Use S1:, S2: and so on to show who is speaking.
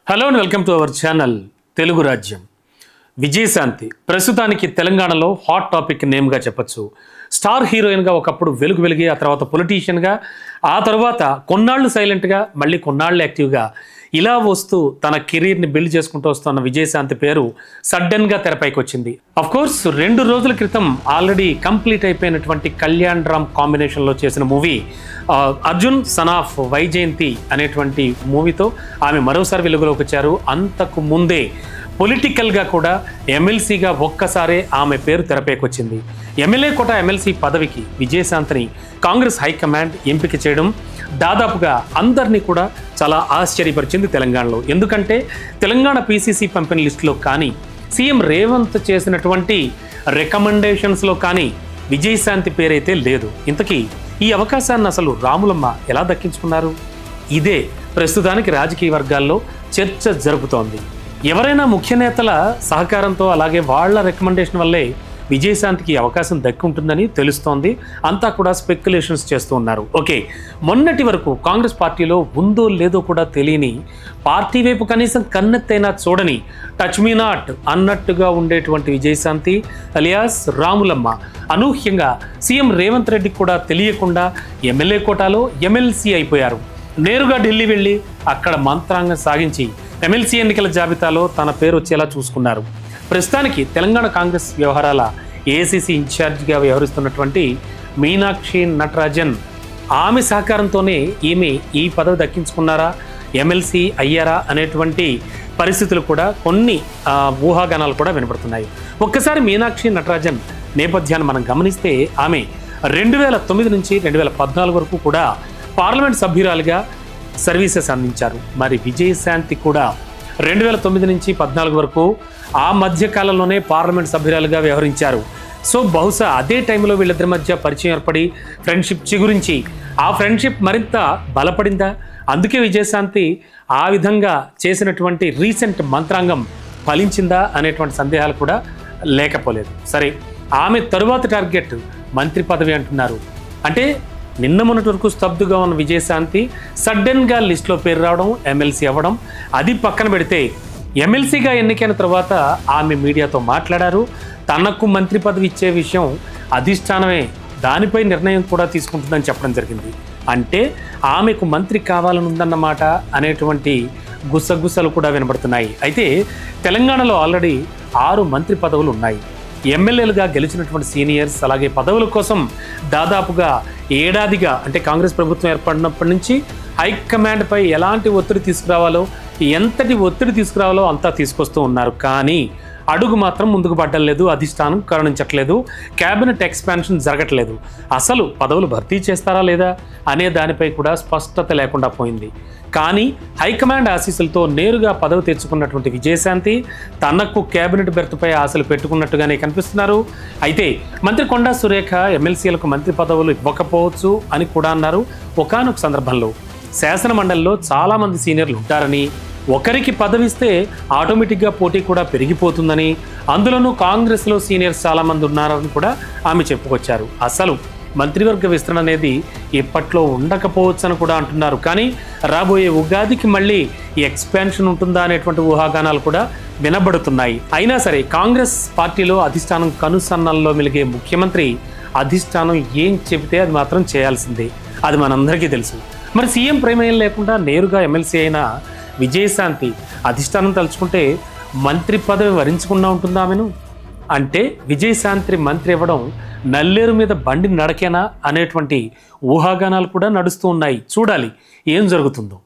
S1: Hello and welcome to our channel Telugu రాజ్యం. విజయశాంతి ప్రస్తుతానికి తెలంగాణలో హాట్ టాపిక్ నేమ్గా చెప్పచ్చు. స్టార్ హీరోయిన్గా ఒకప్పుడు వెలిగి ఆ తర్వాత పొలిటీషియన్గా, ఆ తర్వాత కొన్నాళ్ళు సైలెంట్గా, మళ్ళీ కొన్నాళ్ళు యాక్టివ్గా ఇలా వస్తూ తన కెరీర్ని బిల్డ్ చేసుకుంటూ వస్తున్న విజయశాంతి పేరు సడన్గా తెరపైకి వచ్చింది. అఫ్ కోర్స్ 2 రోజుల క్రితం ఆల్రెడీ కంప్లీట్ అయిపోయినటువంటి కళ్యాణ్ రామ్ కాంబినేషన్లో చేసిన movie Arjun son of Vyjayanthi అనేటువంటి మూవీతో ఆమె మరోసారి వెలుగులోకి వచ్చారు. అంతకు ముందే పొలిటికల్గా కూడా ఎమ్మెల్సీగా ఒక్కసారే ఆమె పేరు తెరపైకి వచ్చింది. ఎమ్మెల్యే కోట ఎమ్మెల్సీ పదవికి విజయశాంతిని కాంగ్రెస్ హైకమాండ్ ఎంపిక చేయడం దాదాపుగా అందరినీ కూడా చాలా ఆశ్చర్యపరిచింది తెలంగాణలో. ఎందుకంటే తెలంగాణ పీసీసీ పంపిన లిస్టులో కానీ, సీఎం రేవంత్ చేసినటువంటి రికమెండేషన్స్లో కానీ విజయశాంతి పేరైతే లేదు. ఇంతకీ ఈ అవకాశాన్ని అసలు రాములమ్మ ఎలా దక్కించుకున్నారు? ఇదే ప్రస్తుతానికి రాజకీయ వర్గాల్లో చర్చ జరుపుతోంది. ఎవరైనా ముఖ్య నేతల సహకారంతో, అలాగే వాళ్ళ రికమెండేషన్ వల్లే విజయశాంతికి అవకాశం దక్కి ఉంటుందని తెలుస్తోంది. అంతా కూడా స్పెక్యులేషన్స్ చేస్తూ ఉన్నారు. ఓకే, మొన్నటి వరకు కాంగ్రెస్ పార్టీలో ఉందో లేదో కూడా తెలియని, పార్టీ వైపు కనీసం కన్నెత్తైనా చూడని, టచ్ మీ నాట్ అన్నట్టుగా ఉండేటువంటి విజయశాంతి అలియాస్ రాములమ్మ అనూహ్యంగా సీఎం రేవంత్ రెడ్డికి కూడా తెలియకుండా ఎమ్మెల్యే కోటాలో ఎమ్మెల్సీ అయిపోయారు. నేరుగా ఢిల్లీ వెళ్ళి అక్కడ మంత్రాంగం సాగించి ఎమ్మెల్సీ ఎన్నికల జాబితాలో తన పేరు వచ్చేలా చూసుకున్నారు. ప్రస్తుతానికి తెలంగాణ కాంగ్రెస్ వ్యవహారాల ఏఐసీసీ ఇన్ఛార్జిగా వ్యవహరిస్తున్నటువంటి మీనాక్షి నటరాజన్, ఆమె సహకారంతోనే ఈమె ఈ పదవి దక్కించుకున్నారా, ఎమ్మెల్సీ అయ్యారా అనేటువంటి పరిస్థితులు కూడా కొన్ని ఊహాగానాలు కూడా వినపడుతున్నాయి. ఒక్కసారి మీనాక్షి నటరాజన్ నేపథ్యాన్ని మనం గమనిస్తే ఆమె 2009 నుంచి 2014 వరకు కూడా పార్లమెంట్ సభ్యురాలుగా సర్వీసెస్ అందించారు. మరి విజయశాంతి కూడా 2009 నుంచి 14 వరకు ఆ మధ్య కాలంలోనే పార్లమెంట్ సభ్యురాలుగా వ్యవహరించారు. సో బహుశా అదే టైంలో వీళ్ళిద్దరి మధ్య పరిచయం ఏర్పడి ఫ్రెండ్షిప్ చిగురించి ఆ ఫ్రెండ్షిప్ మరింత బలపడిందా? అందుకే విజయశాంతి ఆ విధంగా చేసినటువంటి రీసెంట్ మంత్రాంగం ఫలించిందా అనేటువంటి సందేహాలు కూడా లేకపోలేదు. సరే, ఆమె తరువాత టార్గెట్ మంత్రి పదవి అంటున్నారు. అంటే నిన్న మొన్నటి వరకు స్తబ్దుగా ఉన్న విజయశాంతి సడన్గా లిస్టులో పేరు రావడం, ఎమ్మెల్సీ అవ్వడం, అది పక్కన పెడితే ఎమ్మెల్సీగా ఎన్నికైన తర్వాత ఆమె మీడియాతో మాట్లాడారు. తనకు మంత్రి పదవి ఇచ్చే విషయం అధిష్టానమే దానిపై నిర్ణయం కూడా తీసుకుంటుందని చెప్పడం జరిగింది. అంటే ఆమెకు మంత్రి కావాలనుందన్నమాట అనేటువంటి గుసగుసలు కూడా వినబడుతున్నాయి. అయితే తెలంగాణలో ఆల్రెడీ 6 మంత్రి పదవులు ఉన్నాయి. ఎమ్మెల్యేలుగా గెలిచినటువంటి సీనియర్స్, అలాగే పదవుల కోసం దాదాపుగా ఏడాదిగా, అంటే కాంగ్రెస్ ప్రభుత్వం ఏర్పడినప్పటి నుంచి హైకమాండ్పై ఎలాంటి ఒత్తిడి తీసుకురావాలో, ఎంతటి ఒత్తిడి తీసుకురావాలో అంతా తీసుకొస్తూ ఉన్నారు. కానీ అడుగు మాత్రం ముందుకు పడ్డలేదు, అధిష్టానం కరుణించట్లేదు, క్యాబినెట్ ఎక్స్పాన్షన్ జరగట్లేదు. అసలు పదవులు భర్తీ చేస్తారా లేదా అనే దానిపై కూడా స్పష్టత లేకుండా పోయింది. కానీ హైకమాండ్ ఆశీస్సులతో నేరుగా పదవి తెచ్చుకున్నటువంటి విజయశాంతి తనకు క్యాబినెట్ బెర్త్పై ఆశలు పెట్టుకున్నట్టుగానే కనిపిస్తున్నారు. అయితే మంత్రి కొండా సురేఖ ఎమ్మెల్సీలకు మంత్రి పదవులు ఇవ్వకపోవచ్చు అని కూడా అన్నారు. ఒకానొక సందర్భంలో శాసన మండలిలో చాలామంది సీనియర్లు ఉంటారని, ఒకరికి పదవిస్తే ఆటోమేటిక్గా పోటీ కూడా పెరిగిపోతుందని, అందులోనూ కాంగ్రెస్లో సీనియర్స్ చాలామంది ఉన్నారని కూడా ఆమె చెప్పుకొచ్చారు. అసలు మంత్రివర్గ విస్తరణ అనేది ఇప్పట్లో ఉండకపోవచ్చు అని కూడా అంటున్నారు. కానీ రాబోయే ఉగాదికి మళ్ళీ ఈ ఎక్స్పాన్షన్ ఉంటుందా అనేటువంటి ఊహాగానాలు కూడా వినబడుతున్నాయి. అయినా సరే కాంగ్రెస్ పార్టీలో అధిష్టానం కనుసన్నల్లో మెలిగే ముఖ్యమంత్రి అధిష్టానం ఏం చెబితే అది మాత్రం చేయాల్సిందే, అది మనందరికీ తెలుసు. మరి సీఎం ప్రమేయం లేకుండా నేరుగా ఎమ్మెల్సీ అయిన విజయశాంతి అధిష్టానం తలుచుకుంటే మంత్రి పదవి వరించకుండా ఉంటుందా ఆమెను? అంటే విజయశాంతి మంత్రి ఇవ్వడం నల్లేరు మీద బండి నడకేనా అనేటువంటి ఊహాగానాలు కూడా నడుస్తూ ఉన్నాయి. చూడాలి ఏం జరుగుతుందో.